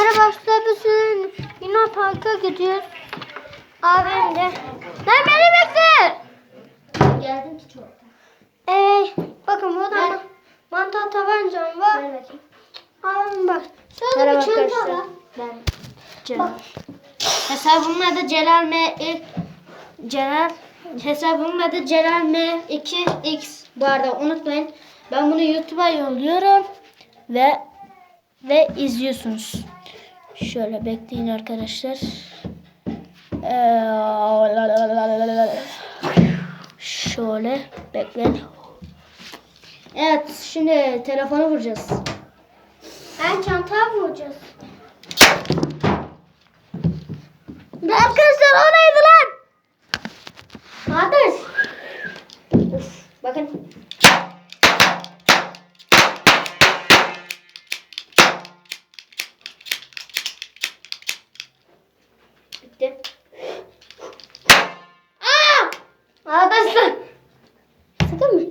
Merhaba arkadaşlar. Yine parka gidiyoruz. Abim de. Lan beni bekle. Geldim ki çok. Bakın burada mantar tabancam var. Ver bakayım. Abim bak. Şöyle Merhaba bir çanta arkadaşlar. var. Ben Celal. Hesabımın adı Celal Celal. Hesabımın adı Celal M2X. Bu arada unutmayın. Ben bunu YouTube'a yolluyorum ve izliyorsunuz. Şöyle bekleyin arkadaşlar. Şöyle bekleyin. Evet, şimdi telefonu vuracağız. Çantaya vuracağız. Arkadaşlar o neydi lan? Kardeş. Uf, bakın. Bitti. Arkadaşlar. Sıkın mı?